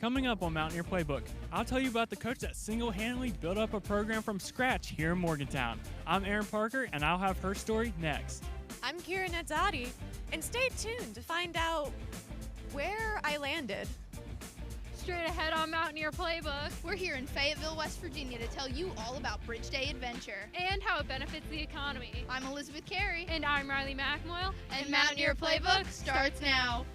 Coming up on Mountaineer Playbook, I'll tell you about the coach that single-handedly built up a program from scratch here in Morgantown. I'm Aaron Parker, and I'll have her story next. I'm Kira Nazzati, and stay tuned to find out where I landed. Straight ahead on Mountaineer Playbook. We're here in Fayetteville, West Virginia to tell you all about Bridge Day Adventure. And how it benefits the economy. I'm Elizabeth Carey. And I'm Riley McMoyle. And Mountaineer Playbook starts now.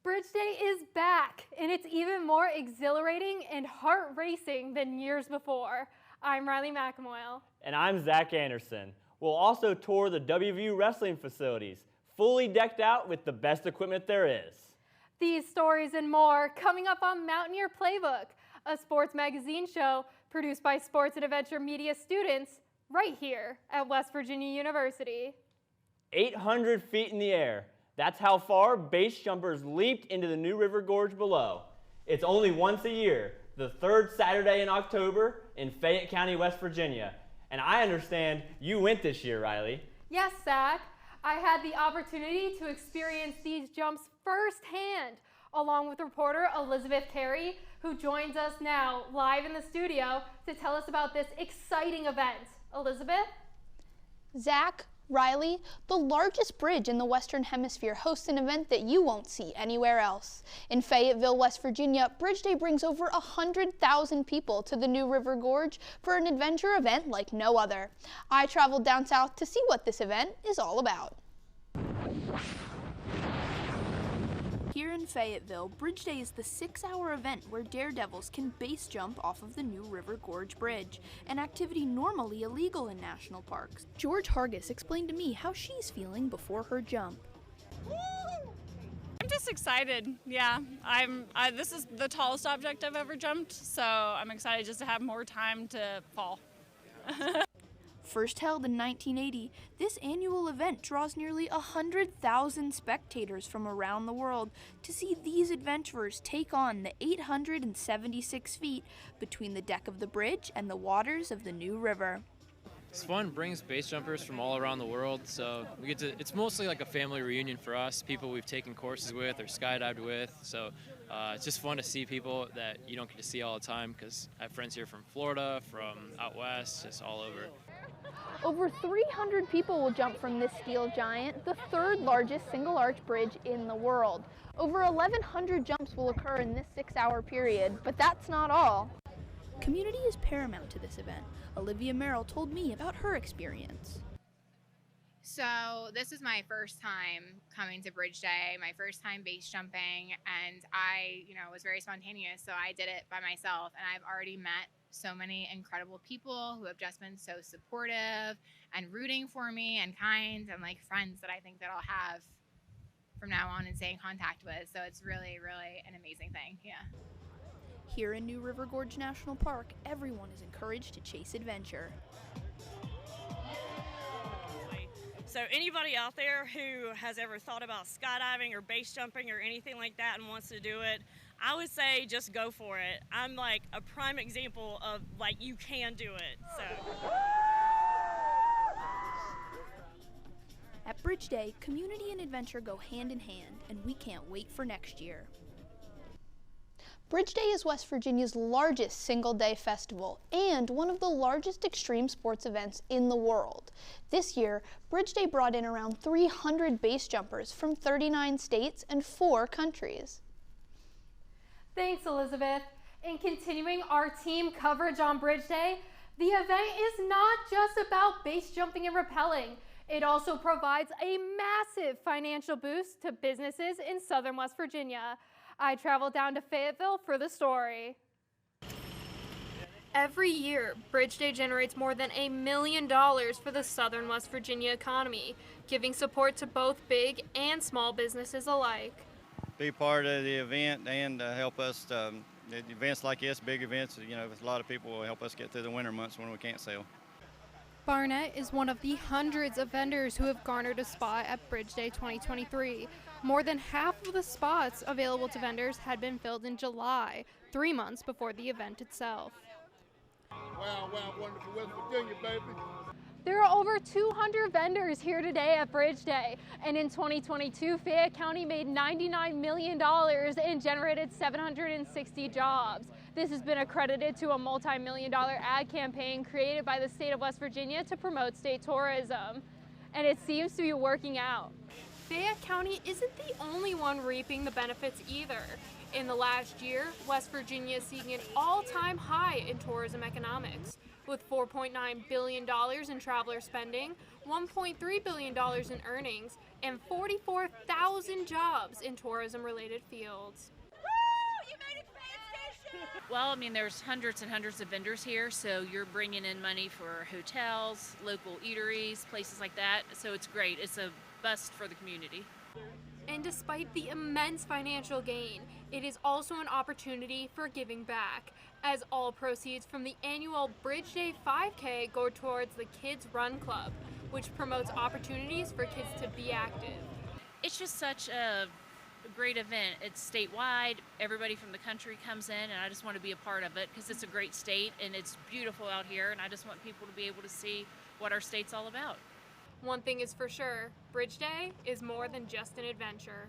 Bridge Day is back, and it's even more exhilarating and heart-racing than years before. I'm Riley McMoyle. And I'm Zach Anderson. We'll also tour the WVU wrestling facilities, fully decked out with the best equipment there is. These stories and more coming up on Mountaineer Playbook, a sports magazine show produced by Sports and Adventure Media students right here at West Virginia University. 800 feet in the air. That's how far base jumpers leaped into the New River Gorge below. It's only once a year, the third Saturday in October in Fayette County, West Virginia. And I understand you went this year, Riley. Yes, Zach. I had the opportunity to experience these jumps firsthand, along with reporter Elizabeth Carey, who joins us now live in the studio to tell us about this exciting event. Elizabeth? Zach, Riley, the largest bridge in the Western Hemisphere hosts an event that you won't see anywhere else. In Fayetteville, West Virginia, Bridge Day brings over 100,000 people to the New River Gorge for an adventure event like no other. I traveled down south to see what this event is all about. Here in Fayetteville, Bridge Day is the 6-hour event where daredevils can base jump off of the New River Gorge Bridge, an activity normally illegal in national parks. George Hargis explained to me how she's feeling before her jump. I'm just excited. Yeah, this is the tallest object I've ever jumped, so I'm excited just to have more time to fall. First held in 1980, this annual event draws nearly 100,000 spectators from around the world to see these adventurers take on the 876 feet between the deck of the bridge and the waters of the New River. It's fun, brings base jumpers from all around the world, so it's mostly like a family reunion for us, people we've taken courses with or skydived with, so it's just fun to see people that you don't get to see all the time because I have friends here from Florida, from out west, just all over. Over 300 people will jump from this steel giant, the third largest single-arch bridge in the world. Over 1,100 jumps will occur in this 6-hour period, but that's not all. Community is paramount to this event. Olivia Merrill told me about her experience. So this is my first time coming to Bridge Day, my first time base jumping, and I, was very spontaneous, so I did it by myself, and I've already met so many incredible people who have just been so supportive and rooting for me and kind and like friends that I think that I'll have from now on and stay in contact with. So it's really, really an amazing thing. Yeah. Here in New River Gorge National Park, everyone is encouraged to chase adventure. So anybody out there who has ever thought about skydiving or base jumping or anything like that and wants to do it, I would say just go for it. I'm like a prime example of like you can do it. So. At Bridge Day, community and adventure go hand in hand, and we can't wait for next year. Bridge Day is West Virginia's largest single-day festival and one of the largest extreme sports events in the world. This year, Bridge Day brought in around 300 base jumpers from 39 states and 4 countries. Thanks, Elizabeth. In continuing our team coverage on Bridge Day, the event is not just about base jumping and rappelling. It also provides a massive financial boost to businesses in southern West Virginia. I traveled down to Fayetteville for the story. Every year, Bridge Day generates more than $1 million for the southern West Virginia economy, giving support to both big and small businesses alike. Be part of the event and help us, events like this, big events, a lot of people will help us get through the winter months when we can't sail. Barnett is one of the hundreds of vendors who have garnered a spot at Bridge Day 2023. More than half of the spots available to vendors had been filled in July, 3 months before the event itself. Wow, wonderful West Virginia, baby. There are over 200 vendors here today at Bridge Day, and in 2022, Fayette County made $99 million and generated 760 jobs. This has been accredited to a multi-million-dollar ad campaign created by the state of West Virginia to promote state tourism, and it seems to be working out. Fayette County isn't the only one reaping the benefits either. In the last year, West Virginia is seeing an all-time high in tourism economics, with $4.9 billion in traveler spending, $1.3 billion in earnings, and 44,000 jobs in tourism-related fields. Well, I mean, there's hundreds and hundreds of vendors here, so you're bringing in money for hotels, local eateries, places like that, so it's great. It's a bust for the community. And despite the immense financial gain, it is also an opportunity for giving back, as all proceeds from the annual Bridge Day 5K go towards the Kids Run Club, which promotes opportunities for kids to be active. It's just such a great event. It's statewide. Everybody from the country comes in, and I just want to be a part of it because it's a great state and it's beautiful out here, and I just want people to be able to see what our state's all about. One thing is for sure, Bridge Day is more than just an adventure.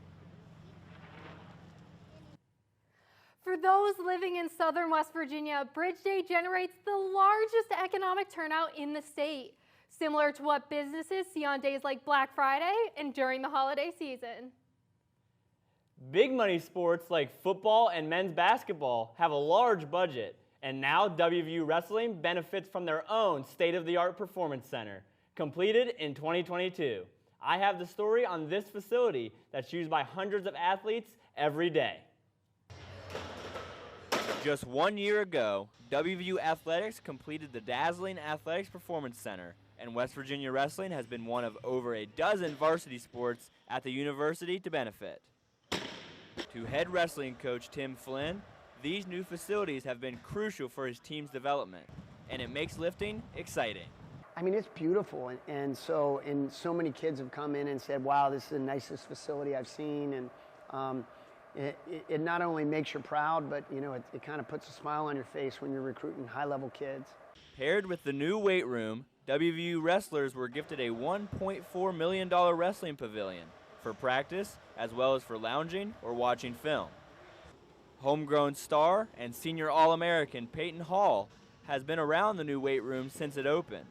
For those living in southern West Virginia, Bridge Day generates the largest economic turnout in the state, similar to what businesses see on days like Black Friday and during the holiday season. Big money sports like football and men's basketball have a large budget, and now WVU Wrestling benefits from their own state-of-the-art performance center, completed in 2022. I have the story on this facility that's used by hundreds of athletes every day. Just 1 year ago, WVU Athletics completed the dazzling Athletics Performance Center, and West Virginia Wrestling has been one of over a dozen varsity sports at the university to benefit. To head wrestling coach Tim Flynn, these new facilities have been crucial for his team's development, and it makes lifting exciting. I mean, it's beautiful, and so many kids have come in and said, wow, this is the nicest facility I've seen, and it not only makes you proud, but you know, it kind of puts a smile on your face when you're recruiting high-level kids. Paired with the new weight room, WVU wrestlers were gifted a $1.4 million wrestling pavilion for practice as well as for lounging or watching film. Homegrown star and senior All-American Peyton Hall has been around the new weight room since it opened,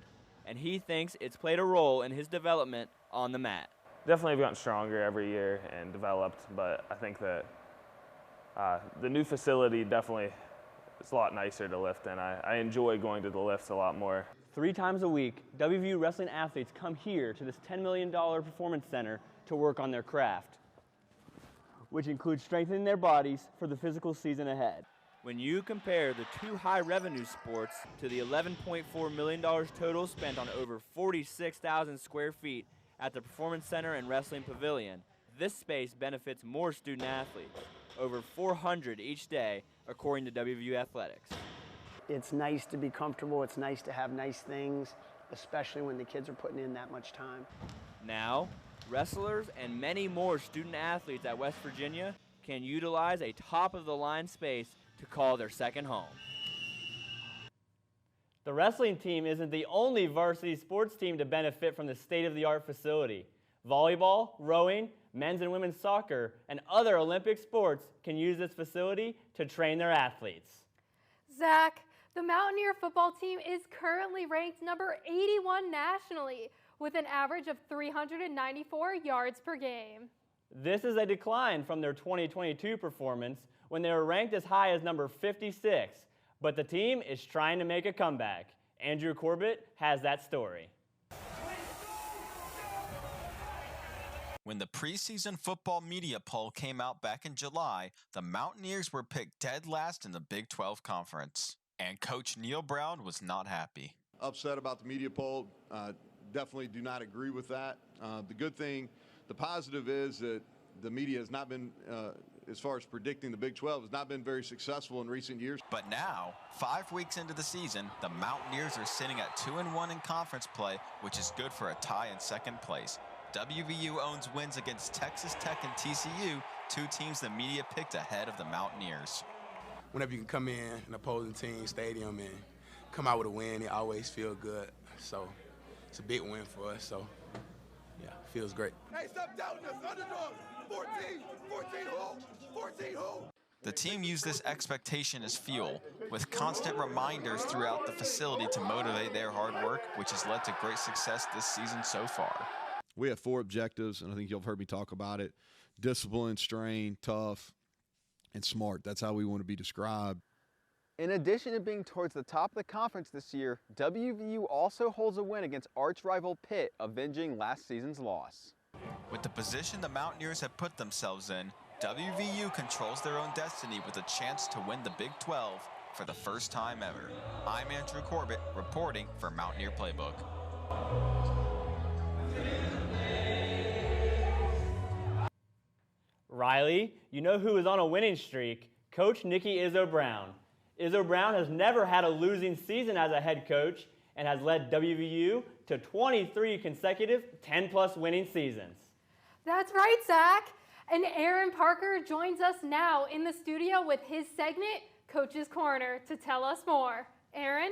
and he thinks it's played a role in his development on the mat. Definitely have gotten stronger every year and developed, but I think that the new facility definitely is a lot nicer to lift in. I enjoy going to the lifts a lot more. 3 times a week, WVU wrestling athletes come here to this $10 million performance center to work on their craft, which includes strengthening their bodies for the physical season ahead. When you compare the 2 high-revenue sports to the $11.4 million total spent on over 46,000 square feet at the Performance Center and Wrestling Pavilion, this space benefits more student athletes, over 400 each day, according to WVU Athletics. It's nice to be comfortable, it's nice to have nice things, especially when the kids are putting in that much time. Now, wrestlers and many more student athletes at West Virginia can utilize a top-of-the-line space to call their second home. The wrestling team isn't the only varsity sports team to benefit from the state-of-the-art facility. Volleyball, rowing, men's and women's soccer, and other Olympic sports can use this facility to train their athletes. Zach, the Mountaineer football team is currently ranked number 81 nationally, with an average of 394 yards per game. This is a decline from their 2022 performance when they were ranked as high as number 56, but the team is trying to make a comeback. Andrew Corbett has that story. When the preseason football media poll came out back in July, the Mountaineers were picked dead last in the Big 12 Conference, and Coach Neil Brown was not happy. Upset about the media poll. Definitely do not agree with that. The positive is that the media has not been, as far as predicting the Big 12, has not been very successful in recent years. But now, 5 weeks into the season, the Mountaineers are sitting at 2-1 in conference play, which is good for a tie in second place. WVU owns wins against Texas Tech and TCU, two teams the media picked ahead of the Mountaineers. Whenever you can come in an opposing team stadium and come out with a win, it always feels good. So it's a big win for us. So yeah, feels great. Hey, stop doubting us, underdogs. 14 who? The team used this expectation as fuel, with constant reminders throughout the facility to motivate their hard work, which has led to great success this season so far. We have 4 objectives, and I think you've heard me talk about it. Discipline, strain, tough, and smart. That's how we want to be described. In addition to being towards the top of the conference this year, WVU also holds a win against arch rival Pitt, avenging last season's loss. With the position the Mountaineers have put themselves in, WVU controls their own destiny with a chance to win the Big 12 for the first time ever. I'm Andrew Corbett, reporting for Mountaineer Playbook. Riley, you know who is on a winning streak? Coach Nikki Izzo Brown. Izzo Brown has never had a losing season as a head coach and has led WVU to 23 consecutive 10-plus winning seasons. That's right, Zach. And Aaron Parker joins us now in the studio with his segment, Coach's Corner, to tell us more. Aaron?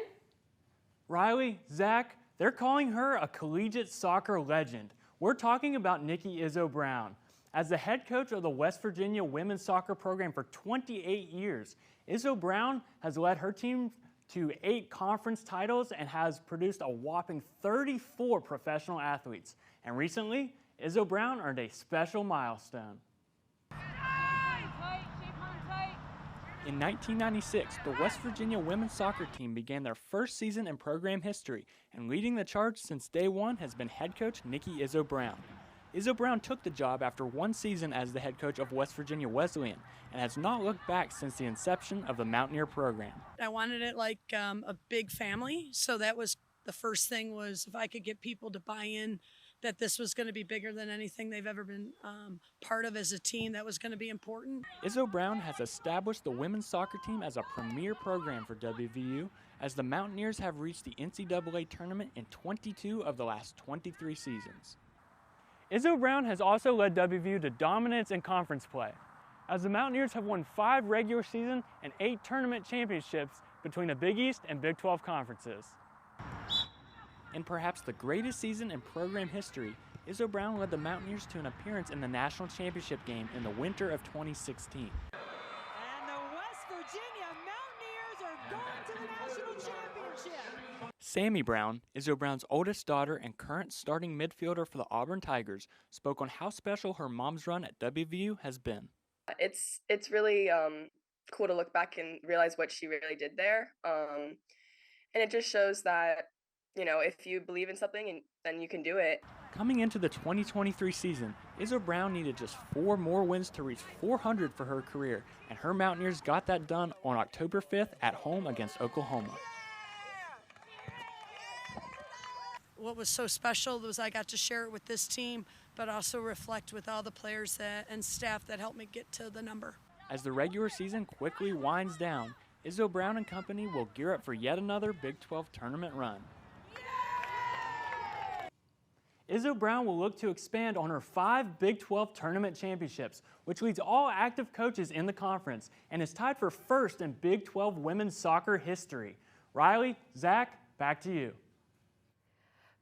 Riley, Zach, they're calling her a collegiate soccer legend. We're talking about Nikki Izzo Brown. As the head coach of the West Virginia women's soccer program for 28 years, Izzo Brown has led her team to 8 conference titles and has produced a whopping 34 professional athletes. And recently, Izzo Brown earned a special milestone. In 1996, the West Virginia women's soccer team began their first season in program history, and leading the charge since day one has been head coach Nikki Izzo Brown. Izzo Brown took the job after 1 season as the head coach of West Virginia Wesleyan and has not looked back since the inception of the Mountaineer program. I wanted it like a big family, so that was the first thing, was if I could get people to buy in that this was going to be bigger than anything they've ever been part of as a team, that was going to be important. Izzo Brown has established the women's soccer team as a premier program for WVU, as the Mountaineers have reached the NCAA tournament in 22 of the last 23 seasons. Izzo Brown has also led WVU to dominance in conference play, as the Mountaineers have won 5 regular season and 8 tournament championships between the Big East and Big 12 conferences. In perhaps the greatest season in program history, Izzo Brown led the Mountaineers to an appearance in the national championship game in the winter of 2016. And the West Virginia Mountaineers are going to the national championship. Sammy Brown, Izzo Brown's oldest daughter and current starting midfielder for the Auburn Tigers, spoke on how special her mom's run at WVU has been. It's really cool to look back and realize what she really did there. And it just shows that, you know, if you believe in something, then you can do it. Coming into the 2023 season, Izzo Brown needed just 4 more wins to reach 400 for her career, and her Mountaineers got that done on October 5th at home against Oklahoma. What was so special was I got to share it with this team, but also reflect with all the players and staff that helped me get to the number. As the regular season quickly winds down, Izzo Brown and company will gear up for yet another Big 12 tournament run. Izzo Brown will look to expand on her 5 Big 12 tournament championships, which leads all active coaches in the conference and is tied for first in Big 12 women's soccer history. Riley, Zach, back to you.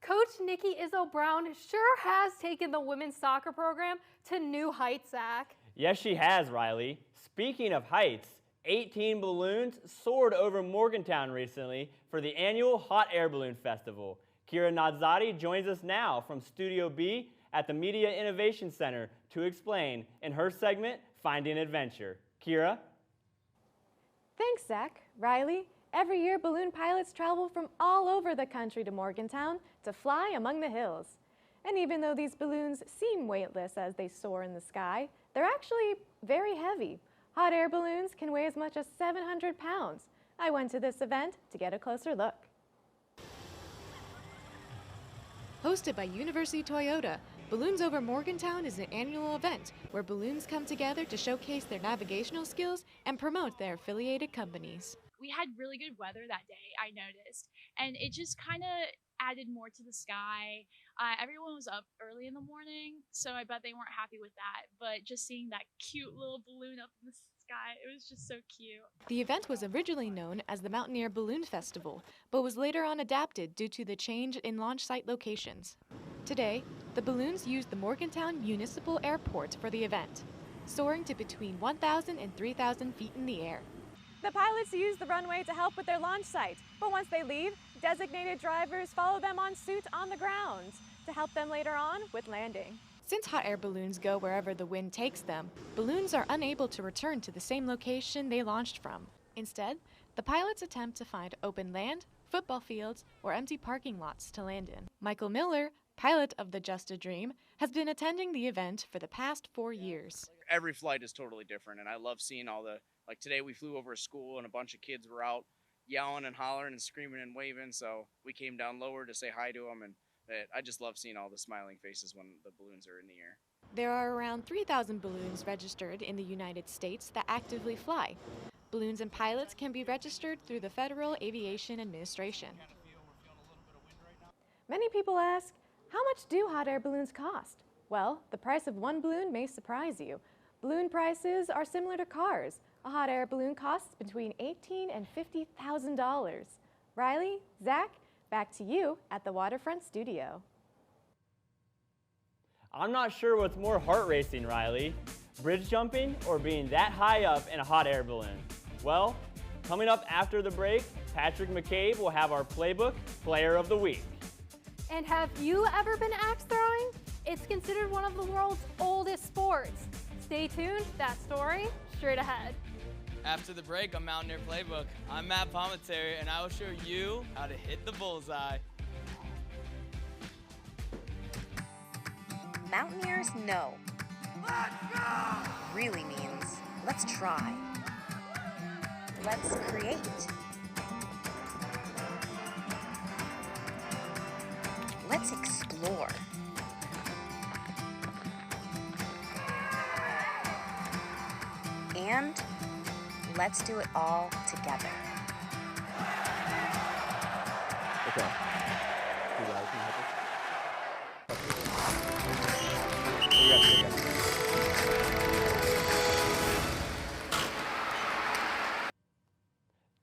Coach Nikki Izzo Brown sure has taken the women's soccer program to new heights, Zach. Yes, she has, Riley. Speaking of heights, 18 balloons soared over Morgantown recently for the annual Hot Air Balloon Festival. Kira Nadzadi joins us now from Studio B at the Media Innovation Center to explain in her segment, Finding Adventure. Kira? Thanks, Zach. Riley, every year balloon pilots travel from all over the country to Morgantown to fly among the hills. And even though these balloons seem weightless as they soar in the sky, they're actually very heavy. Hot air balloons can weigh as much as 700 pounds. I went to this event to get a closer look. Hosted by University Toyota, Balloons Over Morgantown is an annual event where balloons come together to showcase their navigational skills and promote their affiliated companies. We had really good weather that day, I noticed, and it just kind of added more to the sky. Everyone was up early in the morning, so I bet they weren't happy with that. But just seeing that cute little balloon up in the sky, it was just so cute. The event was originally known as the Mountaineer Balloon Festival, but was later on adapted due to the change in launch site locations. Today, the balloons used the Morgantown Municipal Airport for the event, soaring to between 1,000 and 3,000 feet in the air. The pilots use the runway to help with their launch site, but once they leave, designated drivers follow them en route on the ground to help them later on with landing. Since hot air balloons go wherever the wind takes them, balloons are unable to return to the same location they launched from. Instead, the pilots attempt to find open land, football fields, or empty parking lots to land in. Michael Miller, pilot of the Just a Dream, has been attending the event for the past 4 years. Every flight is totally different, and I love seeing all the, like today we flew over a school and a bunch of kids were out yelling and hollering and screaming and waving, so we came down lower to say hi to them, and I just love seeing all the smiling faces when the balloons are in the air. There are around 3,000 balloons registered in the United States that actively fly. Balloons and pilots can be registered through the Federal Aviation Administration. Many people ask, how much do hot air balloons cost? Well, the price of one balloon may surprise you. Balloon prices are similar to cars. A hot air balloon costs between $18,000 and $50,000. Riley, Zach, back to you at the Waterfront Studio. I'm not sure what's more heart racing, Riley. Bridge jumping or being that high up in a hot air balloon? Well, coming up after the break, Patrick McCabe will have our Playbook Player of the Week. And have you ever been axe throwing? It's considered one of the world's oldest sports. Stay tuned, that story straight ahead. After the break on Mountaineer Playbook, I'm Matt Palmentary, and I will show you how to hit the bullseye. Mountaineers know. Let's go! Really means let's try. Let's create. Let's explore. And let's do it all together. Okay.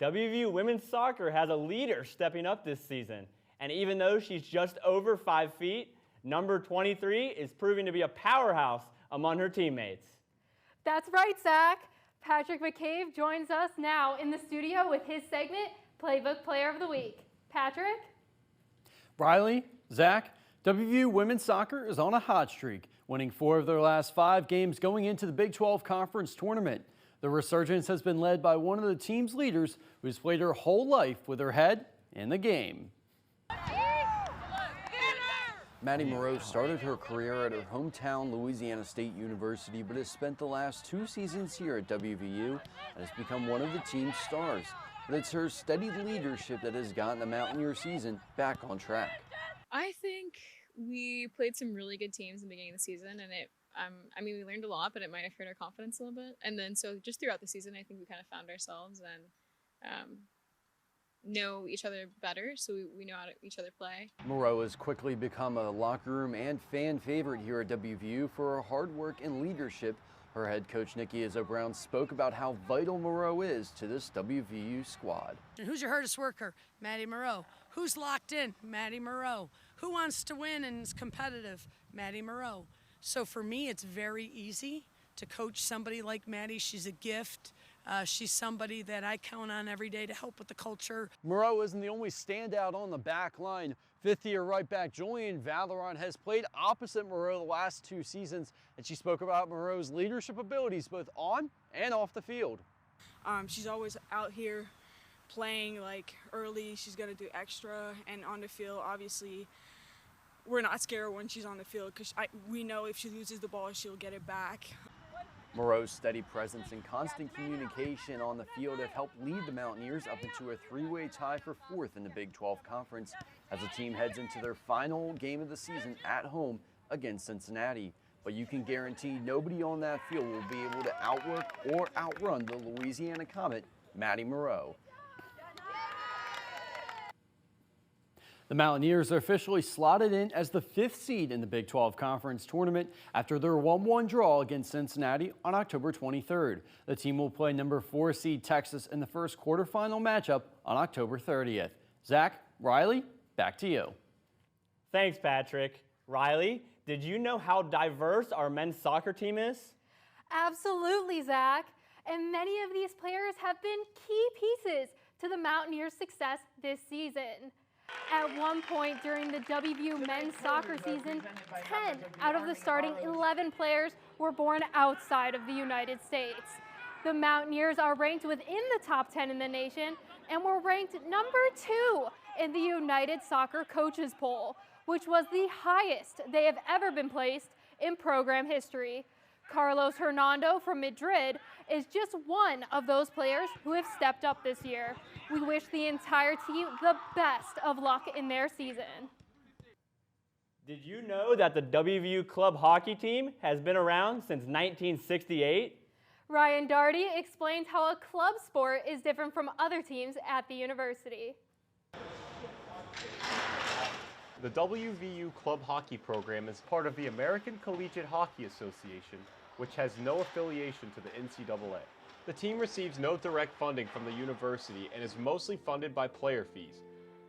WVU women's soccer has a leader stepping up this season. And even though she's just over 5 feet, number 23 is proving to be a powerhouse among her teammates. That's right, Zach. Patrick McCabe joins us now in the studio with his segment, Playbook Player of the Week. Patrick? Riley, Zach, WVU women's soccer is on a hot streak, winning 4 of their last 5 games going into the Big 12 Conference Tournament. The resurgence has been led by one of the team's leaders who has played her whole life with her head in the game. Maddie Moreau started her career at her hometown Louisiana State University, but has spent the last 2 seasons here at WVU and has become one of the team's stars. But it's her steady leadership that has gotten the Mountaineer season back on track. I think we played some really good teams in the beginning of the season, and we learned a lot, but it might have hurt our confidence a little bit. And then so just throughout the season, I think we kind of found ourselves and know each other better, so we know how to each other play. Moreau has quickly become a locker room and fan favorite here at WVU for her hard work and leadership. Her head coach, Nikki Izzo Brown, spoke about how vital Moreau is to this WVU squad. And who's your hardest worker? Maddie Moreau. Who's locked in? Maddie Moreau. Who wants to win and is competitive? Maddie Moreau. So for me, it's very easy to coach somebody like Maddie. She's a gift. She's somebody that I count on every day to help with the culture. Moreau isn't the only standout on the back line. 5th-year right back Julian Valeron has played opposite Moreau the last 2 seasons, and she spoke about Moreau's leadership abilities both on and off the field. She's always out here playing like early. She's got to do extra, and on the field, obviously, we're not scared when she's on the field because we know if she loses the ball, she'll get it back. Moreau's steady presence and constant communication on the field have helped lead the Mountaineers up into a 3-way tie for 4th in the Big 12 Conference as the team heads into their final game of the season at home against Cincinnati. But you can guarantee nobody on that field will be able to outwork or outrun the Louisiana Comet, Maddie Moreau. The Mountaineers are officially slotted in as the 5th seed in the Big 12 Conference Tournament after their 1-1 draw against Cincinnati on October 23rd. The team will play number 4 seed Texas in the first quarterfinal matchup on October 30th. Zach, Riley, back to you. Thanks, Patrick. Riley, did you know how diverse our men's soccer team is? Absolutely, Zach. And many of these players have been key pieces to the Mountaineers' success this season. At one point during the WVU men's soccer season, 10 out of the starting 11 players were born outside of the United States. The Mountaineers are ranked within the top 10 in the nation and were ranked number 2 in the United Soccer Coaches Poll, which was the highest they have ever been placed in program history. Carlos Hernando from Madrid is just one of those players who have stepped up this year. We wish the entire team the best of luck in their season. Did you know that the WVU club hockey team has been around since 1968? Ryan Darty explains how a club sport is different from other teams at the university. The WVU club hockey program is part of the American Collegiate Hockey Association, which has no affiliation to the NCAA. The team receives no direct funding from the university and is mostly funded by player fees.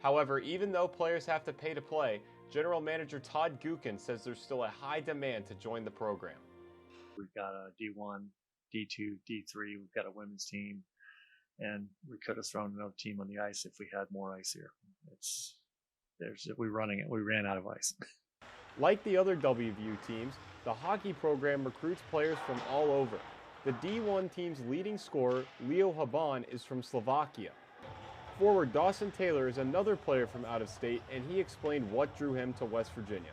However, even though players have to pay to play, General Manager Todd Gukin says there's still a high demand to join the program. We've got a D1, D2, D3, we've got a women's team, and we could have thrown another team on the ice if we had more ice here. We ran out of ice. Like the other WVU teams, the hockey program recruits players from all over. The D1 team's leading scorer, Leo Haban, is from Slovakia. Forward Dawson Taylor is another player from out of state, and he explained what drew him to West Virginia.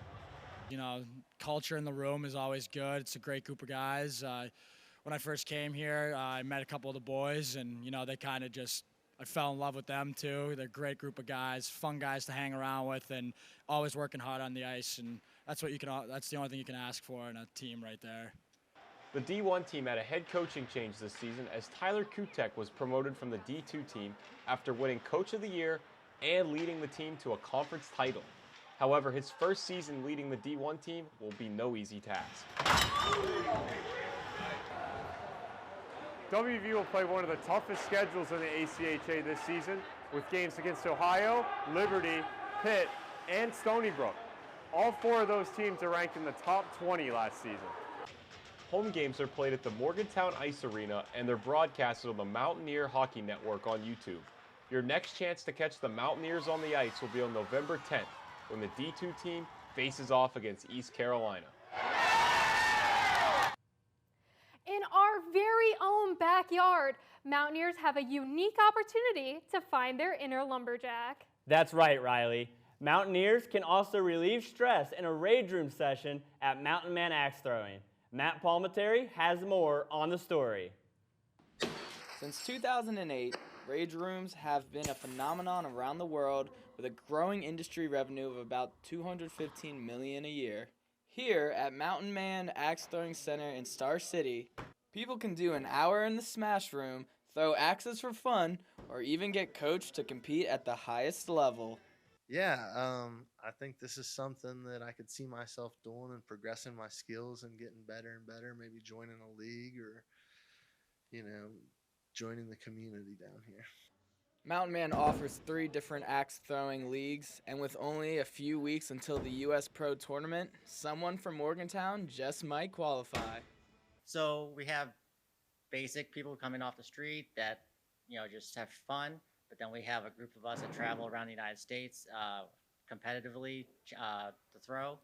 You know, culture in the room is always good. It's a great group of guys. When I first came here, I met a couple of the boys, and, you know, they kind of just, I fell in love with them too. They're a great group of guys, fun guys to hang around with, and always working hard on the ice. And that's the only thing you can ask for in a team right there. The D1 team had a head coaching change this season as Tyler Kutek was promoted from the D2 team after winning Coach of the Year and leading the team to a conference title. However, his first season leading the D1 team will be no easy task. WVU will play one of the toughest schedules in the ACHA this season, with games against Ohio, Liberty, Pitt, and Stony Brook. All 4 of those teams are ranked in the top 20 last season. Home games are played at the Morgantown Ice Arena, and they're broadcasted on the Mountaineer Hockey Network on YouTube. Your next chance to catch the Mountaineers on the ice will be on November 10th, when the D2 team faces off against East Carolina. In our very own backyard, Mountaineers have a unique opportunity to find their inner lumberjack. That's right, Riley. Mountaineers can also relieve stress in a rage room session at Mountain Man Axe Throwing. Matt Palminteri has more on the story. Since 2008, rage rooms have been a phenomenon around the world with a growing industry revenue of about $215 million a year. Here at Mountain Man Axe Throwing Center in Star City, people can do an hour in the smash room, throw axes for fun, or even get coached to compete at the highest level. Yeah, I think this is something that I could see myself doing and progressing my skills and getting better and better, maybe joining a league or, joining the community down here. Mountain Man offers 3 different axe throwing leagues, and with only a few weeks until the U.S. Pro Tournament, someone from Morgantown just might qualify. So we have basic people coming off the street that, just have fun. But then we have a group of us that travel around the United States competitively to throw.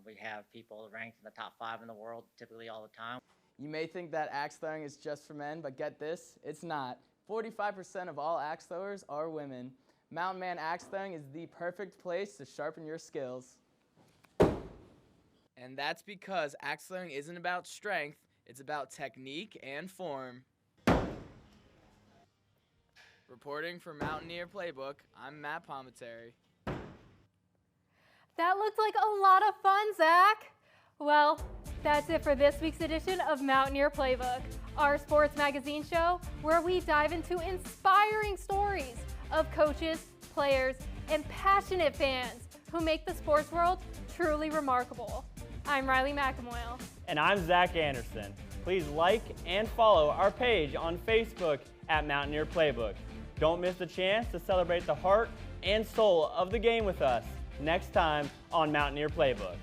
We have people ranked in the top 5 in the world typically all the time. You may think that axe throwing is just for men, but get this, it's not. 45% of all axe throwers are women. Mountain Man Axe Throwing is the perfect place to sharpen your skills. And that's because axe throwing isn't about strength, it's about technique and form. Reporting for Mountaineer Playbook, I'm Matt Palminteri. That looked like a lot of fun, Zach. Well, that's it for this week's edition of Mountaineer Playbook, our sports magazine show where we dive into inspiring stories of coaches, players, and passionate fans who make the sports world truly remarkable. I'm Riley McAmoyle. And I'm Zach Anderson. Please like and follow our page on Facebook at Mountaineer Playbook. Don't miss the chance to celebrate the heart and soul of the game with us next time on Mountaineer Playbook.